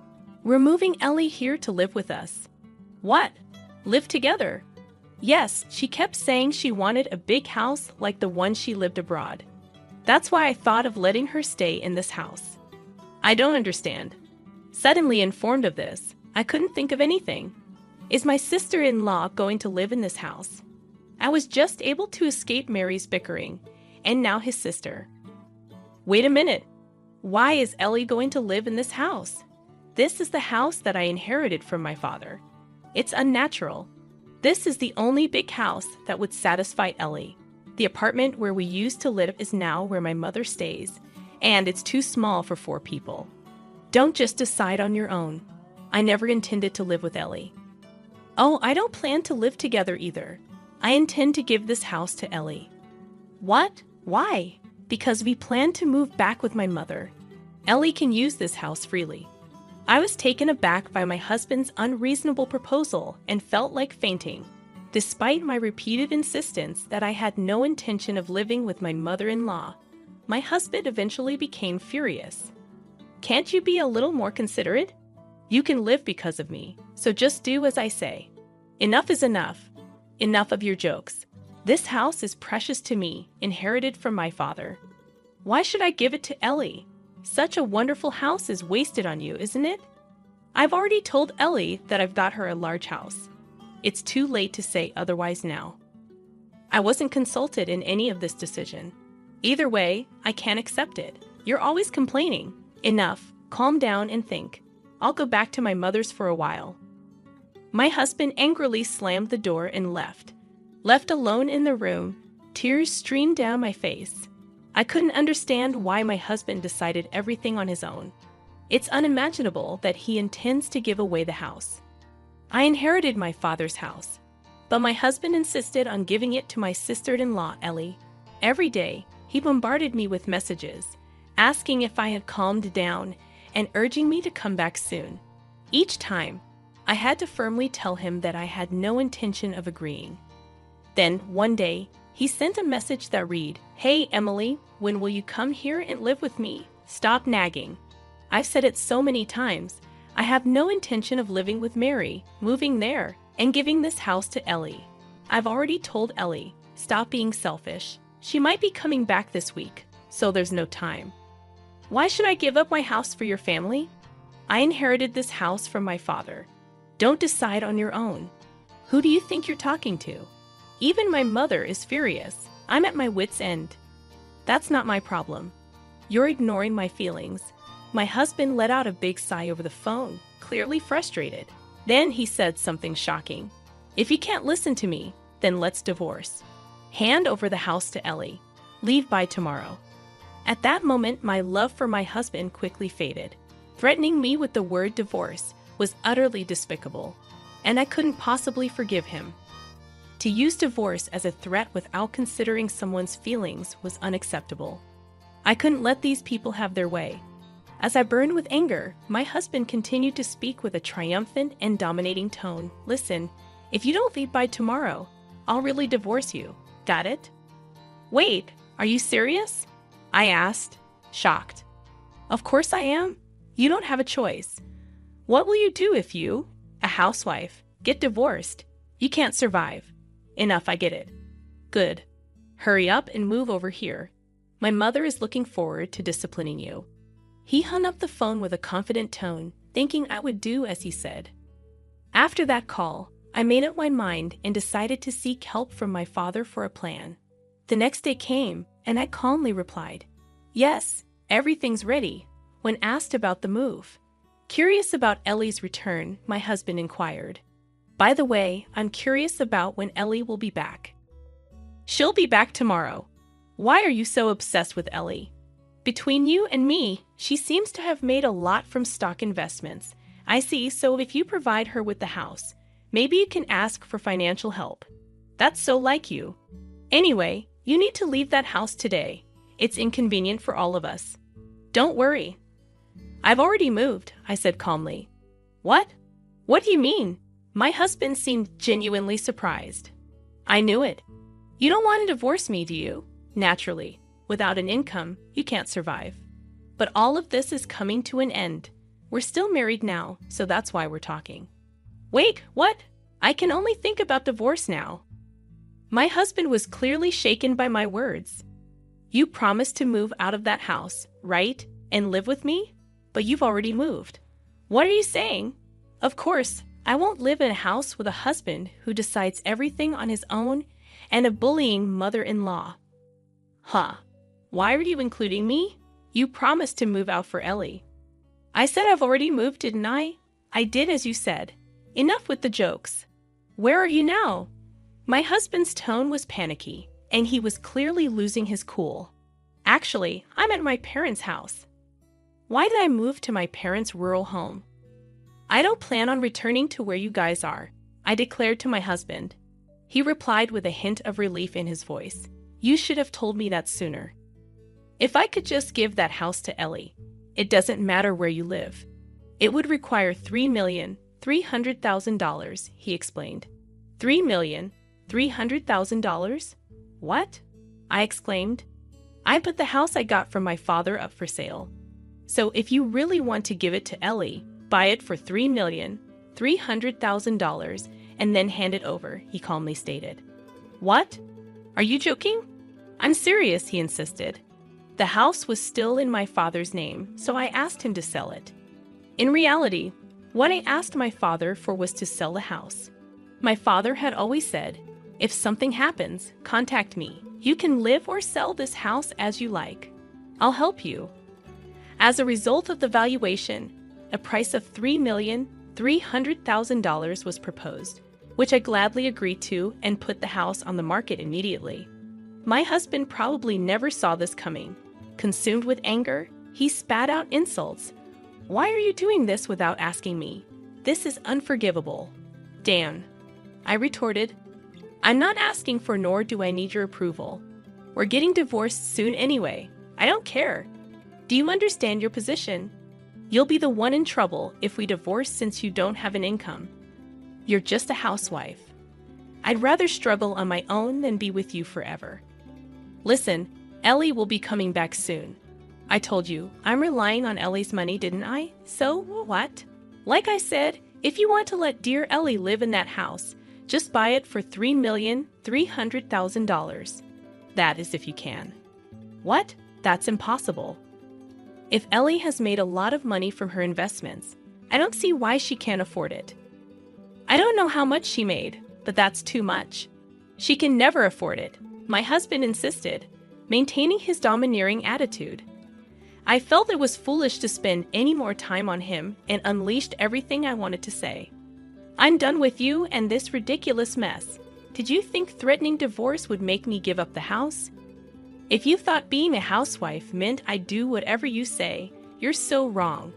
We're moving Ellie here to live with us. What? Live together? Yes, she kept saying she wanted a big house like the one she lived abroad. That's why I thought of letting her stay in this house. I don't understand. Suddenly informed of this, I couldn't think of anything. Is my sister-in-law going to live in this house? I was just able to escape Mary's bickering, and now his sister. Wait a minute. Why is Ellie going to live in this house? This is the house that I inherited from my father. It's unnatural. This is the only big house that would satisfy Ellie. The apartment where we used to live is now where my mother stays, and it's too small for 4 people. Don't just decide on your own. I never intended to live with Ellie. Oh, I don't plan to live together either. I intend to give this house to Ellie. What? Why? Because we plan to move back with my mother. Ellie can use this house freely. I was taken aback by my husband's unreasonable proposal and felt like fainting. Despite my repeated insistence that I had no intention of living with my mother-in-law, my husband eventually became furious. Can't you be a little more considerate? You can live because of me, so just do as I say. Enough is enough. Enough of your jokes. This house is precious to me, inherited from my father. Why should I give it to Ellie? Such a wonderful house is wasted on you, isn't it? I've already told Ellie that I've got her a large house. It's too late to say otherwise now. I wasn't consulted in any of this decision. Either way, I can't accept it. You're always complaining. Enough. Calm down and think. I'll go back to my mother's for a while. My husband angrily slammed the door and left. Left alone in the room, tears streamed down my face. I couldn't understand why my husband decided everything on his own. It's unimaginable that he intends to give away the house. I inherited my father's house, but my husband insisted on giving it to my sister-in-law, Ellie. Every day, he bombarded me with messages, asking if I had calmed down and urging me to come back soon. Each time, I had to firmly tell him that I had no intention of agreeing. Then, one day, he sent a message that read, "Hey, Emily, when will you come here and live with me? Stop nagging. I've said it so many times. I have no intention of living with Mary, moving there, and giving this house to Ellie. I've already told Ellie, stop being selfish. She might be coming back this week, so there's no time. Why should I give up my house for your family? I inherited this house from my father. Don't decide on your own. Who do you think you're talking to? Even my mother is furious. I'm at my wit's end. That's not my problem. You're ignoring my feelings." My husband let out a big sigh over the phone, clearly frustrated. Then he said something shocking. "If you can't listen to me, then let's divorce. Hand over the house to Ellie. Leave by tomorrow." At that moment, my love for my husband quickly faded. Threatening me with the word divorce was utterly despicable, and I couldn't possibly forgive him. To use divorce as a threat without considering someone's feelings was unacceptable. I couldn't let these people have their way. As I burned with anger, my husband continued to speak with a triumphant and dominating tone. "Listen, if you don't leave by tomorrow, I'll really divorce you. Got it?" "Wait, are you serious?" I asked, shocked. "Of course I am. You don't have a choice. What will you do if you, a housewife, get divorced? You can't survive. Enough, I get it. Good. Hurry up and move over here. My mother is looking forward to disciplining you." He hung up the phone with a confident tone, thinking I would do as he said. After that call, I made up my mind and decided to seek help from my father for a plan. The next day came, and I calmly replied, "Yes, everything's ready," when asked about the move. Curious about Ellie's return, my husband inquired, "By the way, I'm curious about when Ellie will be back." "She'll be back tomorrow. Why are you so obsessed with Ellie? Between you and me, she seems to have made a lot from stock investments. I see, so if you provide her with the house, maybe you can ask for financial help. That's so like you. Anyway, you need to leave that house today. It's inconvenient for all of us. Don't worry." "I've already moved," I said calmly. "What? What do you mean?" My husband seemed genuinely surprised. "I knew it. You don't want to divorce me, do you?" "Naturally. Without an income, you can't survive. But all of this is coming to an end. We're still married now, so that's why we're talking. Wait, what? I can only think about divorce now. My husband was clearly shaken by my words. You promised to move out of that house, right? And live with me? But you've already moved. What are you saying? Of course, I won't live in a house with a husband who decides everything on his own and a bullying mother-in-law. Huh. Why are you including me? You promised to move out for Ellie. I said I've already moved, didn't I? I did as you said. Enough with the jokes. Where are you now? My husband's tone was panicky, and he was clearly losing his cool. Actually, I'm at my parents' house. Why did I move to my parents' rural home? I don't plan on returning to where you guys are, I declared to my husband. He replied with a hint of relief in his voice. You should have told me that sooner. If I could just give that house to Ellie, it doesn't matter where you live. It would require $3,300,000, he explained. $3,300,000? What? I exclaimed. I put the house I got from my father up for sale. So if you really want to give it to Ellie, buy it for $3,300,000 and then hand it over, he calmly stated. What? Are you joking? I'm serious, he insisted. The house was still in my father's name, so I asked him to sell it. In reality, what I asked my father for was to sell the house. My father had always said, if something happens, contact me. You can live or sell this house as you like. I'll help you. As a result of the valuation, a price of $3,300,000 was proposed, which I gladly agreed to and put the house on the market immediately. My husband probably never saw this coming. Consumed with anger, he spat out insults. Why are you doing this without asking me? This is unforgivable. Dan, I retorted. I'm not asking for nor do I need your approval. We're getting divorced soon anyway. I don't care. Do you understand your position? You'll be the one in trouble if we divorce since you don't have an income. You're just a housewife. I'd rather struggle on my own than be with you forever. Listen, Ellie will be coming back soon. I told you, I'm relying on Ellie's money, didn't I? So what? Like I said, if you want to let dear Ellie live in that house, just buy it for $3,300,000. That is if you can. What? That's impossible. If Ellie has made a lot of money from her investments, I don't see why she can't afford it. I don't know how much she made, but that's too much. She can never afford it, my husband insisted, maintaining his domineering attitude. I felt it was foolish to spend any more time on him and unleashed everything I wanted to say. I'm done with you and this ridiculous mess. Did you think threatening divorce would make me give up the house? If you thought being a housewife meant I'd do whatever you say, you're so wrong.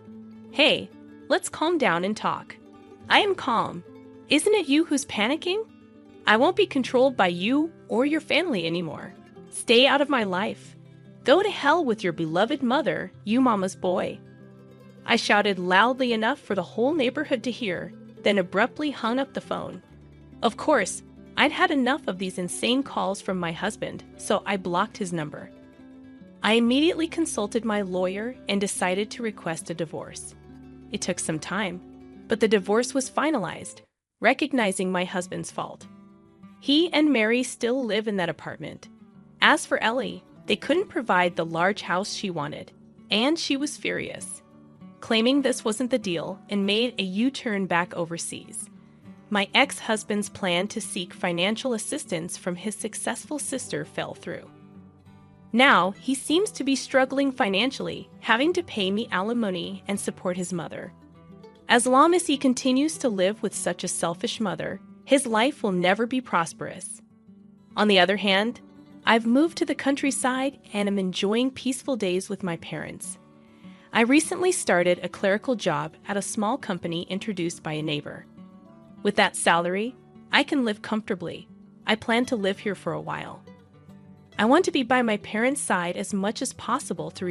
Hey, let's calm down and talk. I am calm. Isn't it you who's panicking? I won't be controlled by you or your family anymore. Stay out of my life. Go to hell with your beloved mother, you mama's boy. I shouted loudly enough for the whole neighborhood to hear, then abruptly hung up the phone. Of course, I'd had enough of these insane calls from my husband, so I blocked his number. I immediately consulted my lawyer and decided to request a divorce. It took some time, but the divorce was finalized, recognizing my husband's fault. He and Mary still live in that apartment. As for Ellie, they couldn't provide the large house she wanted, and she was furious, claiming this wasn't the deal and made a U-turn back overseas. My ex-husband's plan to seek financial assistance from his successful sister fell through. Now, he seems to be struggling financially, having to pay me alimony and support his mother. As long as he continues to live with such a selfish mother, his life will never be prosperous. On the other hand, I've moved to the countryside and am enjoying peaceful days with my parents. I recently started a clerical job at a small company introduced by a neighbor. With that salary, I can live comfortably. I plan to live here for a while. I want to be by my parents' side as much as possible to